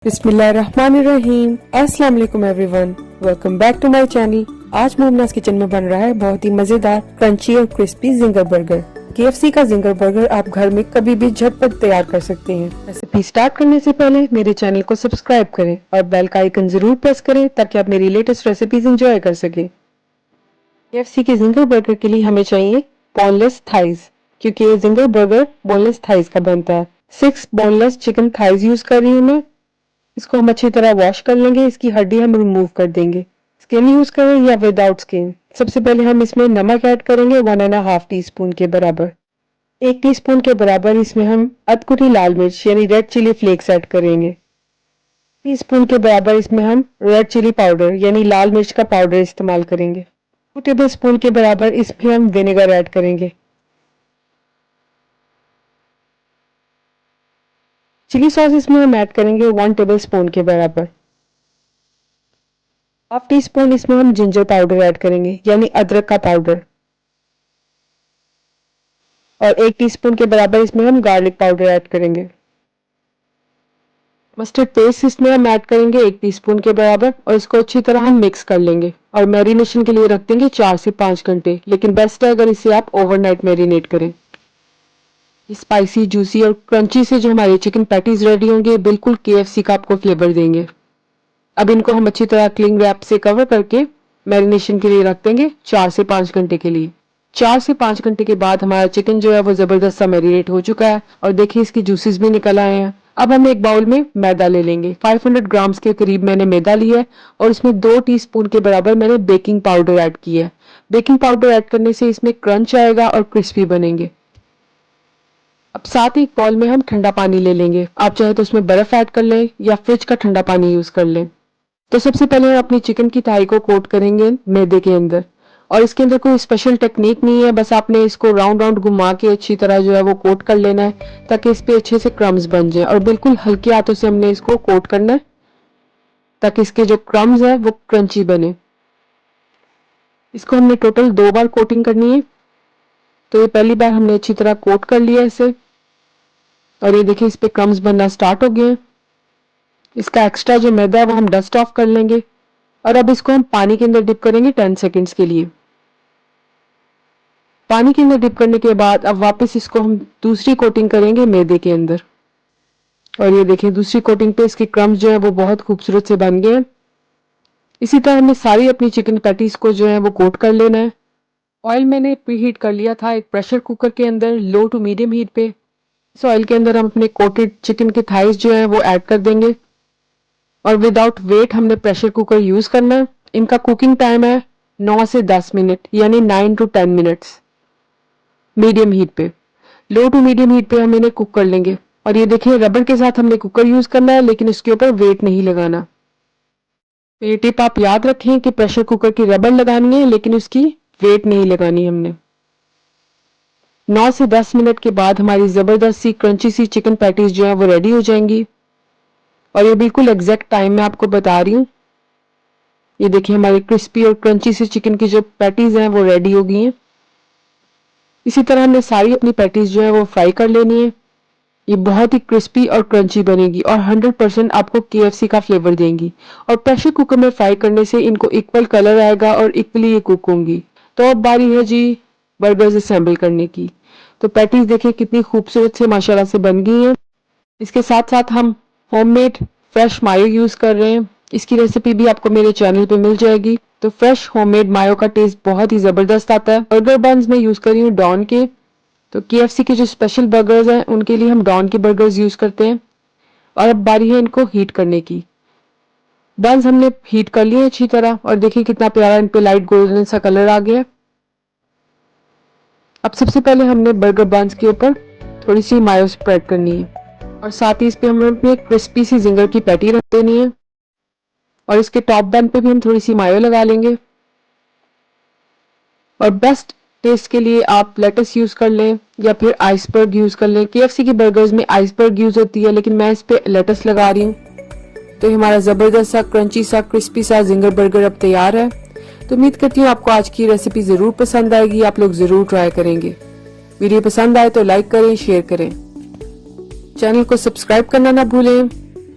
बिस्मिल्लाहिर्रहमानिर्रहीम। अस्सलाम वालेकुम everyone, welcome back to my channel. आज मोमनास किचन में बन रहा है बहुत ही मजेदार क्रंची और क्रिस्पी जिंगर बर्गर। KFC का जिंगर बर्गर आप घर में कभी भी झटपट तैयार कर सकते हैं। रेसिपी स्टार्ट करने से पहले मेरे चैनल को सब्सक्राइब करें और बेल का आइकन जरूर प्रेस करें ताकि आप मेरी लेटेस्ट रेसिपीज एंजॉय कर सकें। KFC के जिंगर बर्गर के लिए हमें चाहिए बोनलेस थाइज, क्योंकि ये जिंगर बर्गर बोनलेस थाइज का बनता है। 6 बोनलेस चिकन थाइज यूज कर रही हूँ मैं। इसको हम अच्छी तरह वॉश कर लेंगे, इसकी हड्डी हम रिमूव कर देंगे। स्किन यूज करें या विदाउट स्किन। सबसे पहले हम इसमें नमक ऐड करेंगे 1.5 टीस्पून के बराबर। 1 टीस्पून के बराबर इसमें हम अधकुटी लाल मिर्च यानी रेड चिली फ्लेक्स ऐड करेंगे। टीस्पून के बराबर इसमें हम रेड चिली पाउडर यानी लाल मिर्च का पाउडर इस्तेमाल करेंगे। 2 टेबल स्पून के बराबर इसमें हम विनेगर ऐड करेंगे। चिली सॉस इसमें हम ऐड करेंगे 1 टेबल स्पून के बराबर। हाफ टी स्पून इसमें हम जिंजर पाउडर ऐड करेंगे यानी अदरक का पाउडर। और 1 टीस्पून के बराबर इसमें हम गार्लिक पाउडर ऐड करेंगे। मस्टर्ड पेस्ट इसमें हम ऐड करेंगे 1 टीस्पून के बराबर और इसको अच्छी तरह हम मिक्स कर लेंगे और मैरिनेशन के लिए रख देंगे 4 से 5 घंटे, लेकिन बेस्ट है अगर इसे आप ओवरनाइट मैरिनेट करें। स्पाइसी, जूसी और क्रंची से जो हमारे चिकन पैटीज रेडी होंगे बिल्कुल KFC का आपको फ्लेवर देंगे। अब इनको हम अच्छी तरह क्लिंग रैप से कवर करके मैरिनेशन के लिए रख देंगे 4 से 5 घंटे के लिए। 4 से 5 घंटे के बाद हमारा चिकन जो है वो जबरदस्त सा मैरिनेट हो चुका है और देखिए इसकी जूसेस भी निकल आए हैं। अब हम एक बाउल में मैदा ले लेंगे। 500 ग्राम्स के करीब मैंने मैदा लिया है और इसमें 2 टीस्पून के बराबर मैंने बेकिंग पाउडर ऐड किया है। बेकिंग पाउडर ऐड करने से इसमें क्रंच आएगा और क्रिस्पी बनेंगे। अब साथ ही एक बाउल में हम ठंडा पानी ले लेंगे। आप चाहे तो उसमें बर्फ ऐड कर लें या फ्रिज का ठंडा पानी यूज कर लें। तो सबसे पहले हम अपनी चिकन की थाई को कोट करेंगे मैदे के अंदर, और इसके अंदर कोई स्पेशल टेक्निक नहीं है, बस आपने इसको राउंड राउंड घुमा के अच्छी तरह जो है वो कोट कर लेना है ताकि इस पे अच्छे से क्रम्स बन जाए। और बिल्कुल हल्के हाथों से हमने इसको कोट करना है ताकि इसके जो क्रम्स है वो क्रंची बने। इसको हमने टोटल 2 बार कोटिंग करनी है। तो ये पहली बार हमने अच्छी तरह कोट कर लिया इसे और ये देखिए इस पे क्रम्स बनना स्टार्ट हो गए हैं। इसका एक्स्ट्रा जो मैदा है वो हम डस्ट ऑफ कर लेंगे और अब इसको हम पानी के अंदर डिप करेंगे 10 सेकेंड्स के लिए। पानी के अंदर डिप करने के बाद अब वापस इसको हम दूसरी कोटिंग करेंगे मैदे के अंदर और ये देखिए दूसरी कोटिंग पे इसके क्रम्स जो है वो बहुत खूबसूरत से बन गए हैं। इसी तरह हमें सारी अपनी चिकन पैटीज को जो है वो कोट कर लेना है। ऑयल मैंने प्रीहीट कर लिया था एक प्रेशर कुकर के अंदर लो टू मीडियम हीट पे। इस ऑयल के अंदर हम अपने कोटेड चिकन के थाइज जो है वो ऐड कर देंगे और विदाउट वेट हमने प्रेशर कुकर यूज करना है। इनका कुकिंग टाइम है 9 से 10 मिनट यानी 9 to 10 मिनट्स मीडियम हीट पे। लो टू मीडियम हीट पे हम इन्हें कुक कर लेंगे। और ये देखिए रबर के साथ हमने कुकर यूज करना है लेकिन इसके ऊपर वेट नहीं लगाना। ये टिप आप याद रखें कि प्रेशर कुकर की रबर लगानी है लेकिन उसकी वेट नहीं लगानी हमने। 9 से 10 मिनट के बाद हमारी जबरदस्त सी क्रंची सी चिकन पैटीज जो है वो रेडी हो जाएंगी और ये बिल्कुल एग्जैक्ट टाइम में आपको बता रही हूँ। ये देखिए हमारी क्रिस्पी और क्रंची सी चिकन की जो पैटीज हैं वो रेडी हो गई हैं। इसी तरह हमने सारी अपनी पैटीज जो है वो फ्राई कर लेनी है। ये बहुत ही क्रिस्पी और क्रंची बनेगी और 100% आपको KFC का फ्लेवर देंगी। और प्रेशर कुकर में फ्राई करने से इनको इक्वल कलर आएगा और इक्वली ये कुक होंगी। तो अब बारी है जी बर्गर्स असेंबल करने की। तो पैटीज देखिए कितनी खूबसूरत से माशाल्लाह से बन गई हैं। इसके साथ साथ हम होममेड फ्रेश मायो यूज कर रहे हैं। इसकी रेसिपी भी आपको मेरे चैनल पे मिल जाएगी। तो फ्रेश होममेड मायो का टेस्ट बहुत ही जबरदस्त आता है। बर्गर बन्स में यूज कर रही हूँ डॉन के। तो KFC के जो स्पेशल बर्गर्स हैं उनके लिए हम डॉन के बर्गर्स यूज करते हैं। और अब बारी है इनको हीट करने की। बन्स हमने हीट कर लिए अच्छी तरह और देखिए कितना प्यारा इन पे लाइट गोल्डन सा कलर आ गया। अब सबसे पहले हमने बर्गर बन्स के ऊपर थोड़ी सी मायो स्प्रेड करनी है और साथ ही इस पे हमें अपनी एक क्रिस्पी सी जिंगर की पैटी रख देनी है और इसके टॉप बन पे भी हम थोड़ी सी मायो लगा लेंगे। और बेस्ट टेस्ट के लिए आप लेटस यूज कर लें या फिर आइसबर्ग यूज कर लें। KFC के बर्गर्स में आइसबर्ग यूज होती है लेकिन मैं इस पे लेटस लगा रही हूँ। तो हमारा जबरदस्त सा क्रंची सा क्रिस्पी सा जिंगर बर्गर अब तैयार है। तो उम्मीद करती हूँ आपको आज की रेसिपी जरूर पसंद आएगी, आप लोग जरूर ट्राई करेंगे। वीडियो पसंद आए तो लाइक करें, शेयर करें, चैनल को सब्सक्राइब करना ना भूलें।